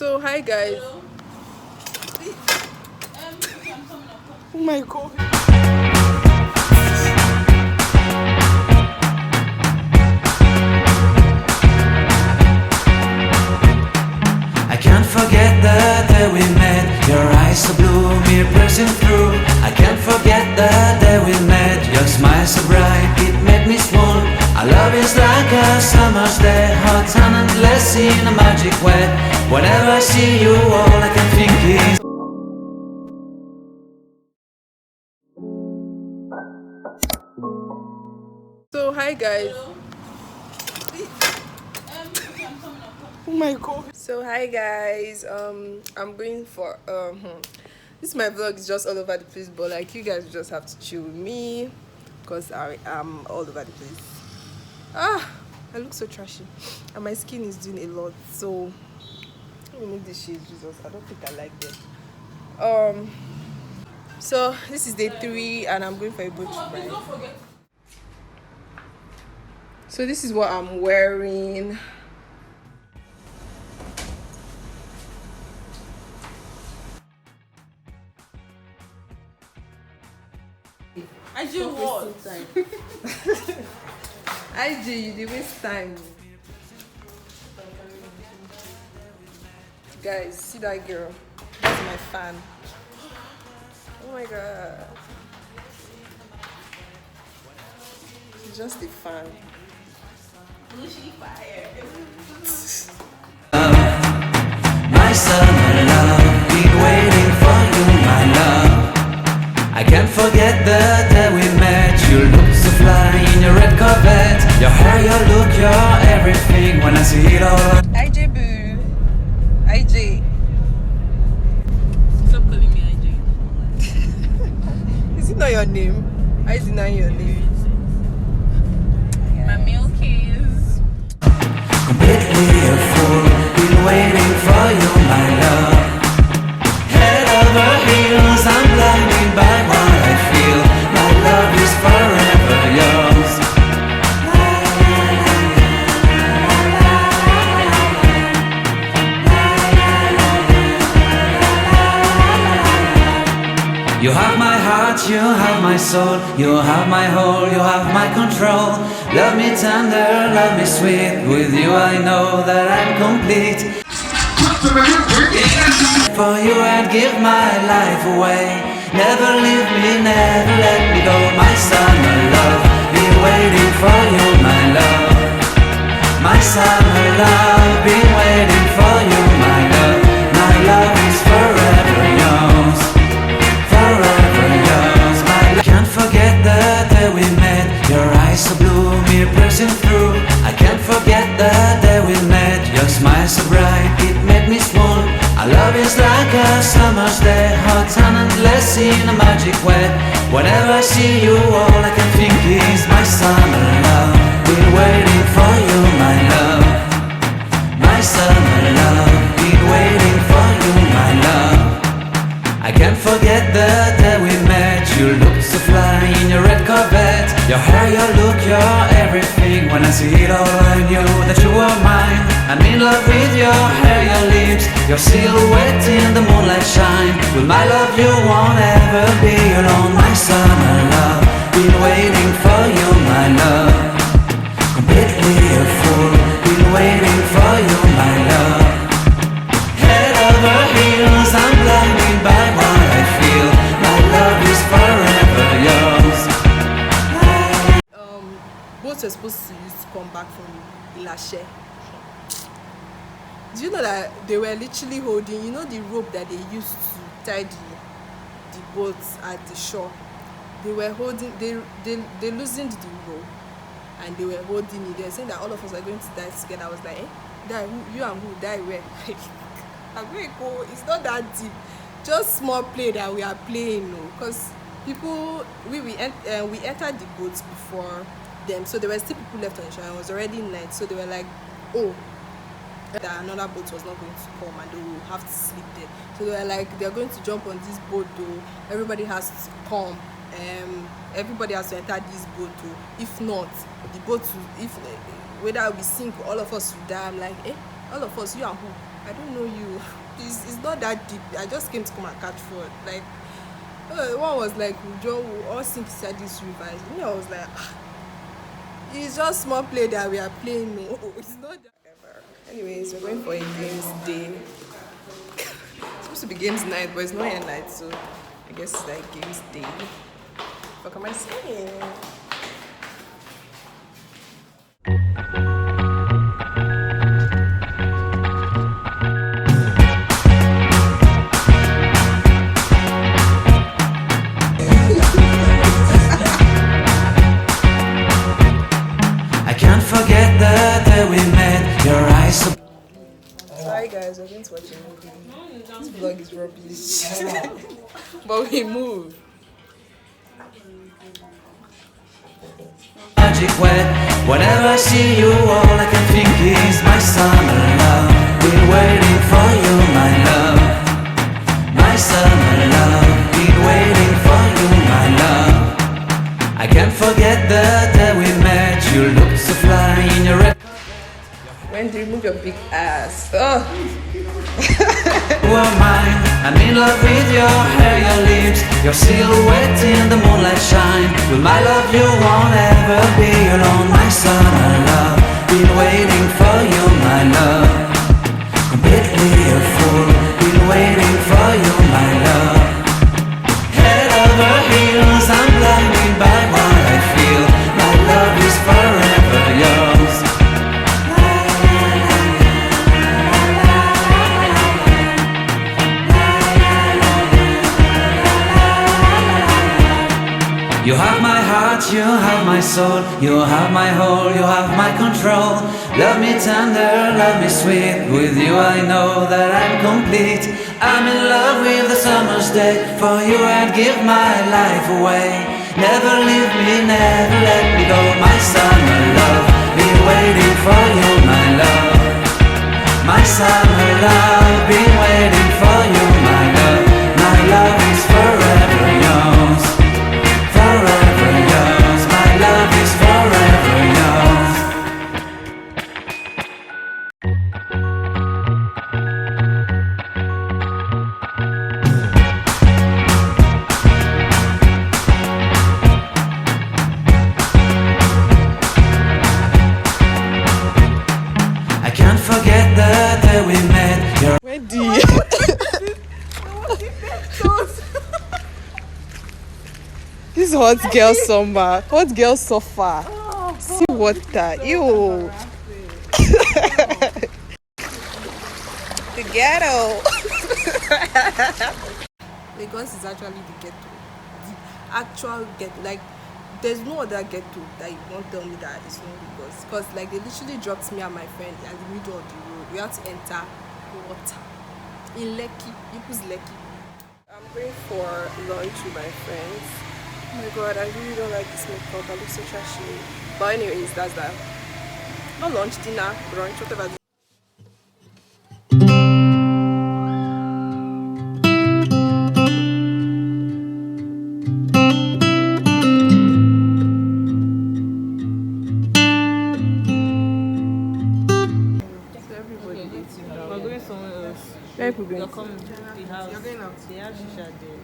So hi guys. Hello. Okay, I'm coming up. Oh my god. I can't forget the day we met. Your eyes so blue, me pressing through. I can't forget the day we met. Your smile so bright, it made me swoon. Our love is like a summer's day, hot and endless in a magic way. Whenever I see you, all I can think is So hi guys. Hello. Okay, I'm coming up. Oh my god. So hi guys. I'm going for this my vlog is just all over the place, but like you guys just have to chill with me because I am all over the place. I look so trashy and my skin is doing a lot, so let me make this shade. Jesus, I don't think I like them. So this is day 3 and I'm going for a boat Please ride. don't forget. So this is what I'm wearing. I do what? IG, you dey waste time. Guys, see that girl? That's my fan. Oh my god. She's just a fan. Bushy fire. my summer love. Been waiting for you, my love. I can't forget the day we met. You look so fly in your red Corvette. Your hair, your look, your everything. When I see it all, IJ boo. IJ. Stop calling me IJ. Is it not your name? Why is it not your name? My milk is. completely a fool. Been waiting for you, my love. Head over heels, I'm blinded by what I feel. My love is forever yours. You have my heart, you have my soul, you have my whole, you have my control. Love me tender, love me sweet. With you I know that I'm complete. For you I'd give my life away. Never leave me, never let me go. My summer love, been waiting for you, my love. My summer love, been waiting for you, my love. My love is forever yours. Forever yours, my love. Can't forget the day we met. Your eyes so blue, me pressing through. I can't forget the day we met. Your smile so bright, it made me swoon. Our love is like a summer's day, hot and endless in a magic way. Whenever I see you, all I can think is my summer love. Been waiting for you, my love. My summer love, been waiting for you, my love. I can't forget the day we met. You look so fly in your red Corvette. Your hair, your look, your everything. When I see it all, I knew that you were mine. I'm in love with your hair, your lips, your silhouette in the moonlight shine. With my love you won't ever be alone. My summer love, been waiting for you, my love. Completely a fool, been waiting for you, my love. Head over heels, I'm blinded by what I feel. My love is forever yours. Boats were supposed to used to come back from Ilashe. Do you know that they were literally holding, you know, the rope that they used to tie the boats at the shore? They were holding, they loosened the rope and they were holding it. They were saying that all of us are going to die together. I was like, die, who, you and who, die where? I'm going to go, it's not that deep. Just small play that we are playing, because people, we entered the boats before them, so there were still people left on the shore. It was already night, so they were like, oh, that another boat was not going to come and they will have to sleep there. So they were like, they're going to jump on this boat though. Everybody has to come. Everybody has to enter this boat though. If not, the boat will, if whether we sink, all of us will die. I'm like, all of us, you and who? I don't know you. It's not that deep. I just came to come and catch food. Like, one was like, Joe, we all sink inside this river. Me, I was like, it's just small play that we are playing. No, it's not that ever. Anyways, we're going for a games day. It's supposed to be games night, but it's not yet night, so I guess it's like games day. What am I saying? Forget the day we met, your eyes so. Sorry guys, we're going to watch a movie. This vlog is rubbish. But we move. Magic way, whenever I see you, all I can think is my summer love. Been waiting for you, my love. My summer love. Been waiting for you, my love. I can't forget the day we met. You looked so fly in your red. When do you move your big ass? Oh. You are mine. I'm in love with your hair, your lips, your silhouette in the moonlight shine. With my love you won't ever be alone, my summer love. Been waiting for you, my love. Completely a fool. Been waiting for you, my love. Head over heels, I'm blinded by what I feel. My love is forever yours. You have my heart, you have my soul, you have my whole, you have my control. Love me tender, love me sweet. With you I know that I'm complete. I'm in love with the summer's day. For you I'd give my life away. Never leave me, never let me go. My summer love, been waiting for you, my love. My summer love, been waiting for you, my love. My love is forever yours. Forever yours, my love is forever yours. I can't forget the day we met. Your Ready? This hot girl summer. Hot girl suffer. See water. Ew. The ghetto. Lagos is actually the ghetto. The actual ghetto. Like, there's no other ghetto that you won't tell me that it's not Lagos. Because, like, they literally dropped me and my friend at the middle of the road. We had to enter water. In Lekki. People's Lekki. I'm going for lunch with my friends. Oh my god, I really don't like this makeup. I look so trashy. But anyways, that's that. Not lunch, dinner, brunch, whatever. So everybody eating now. We're going somewhere else. Where people You're going? coming to the house. You're going out. They have shisha there.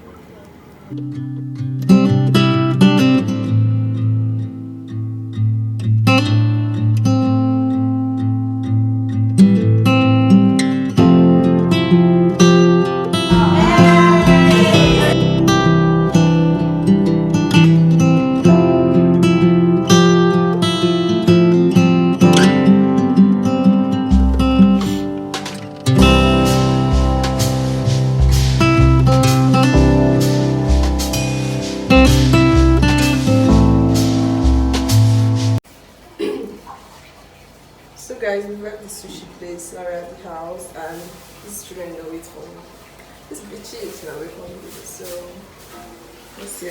So guys, we've left the sushi place, now we're at the house, and these children are waiting for me. This bitchy is now waiting for me, so let's see.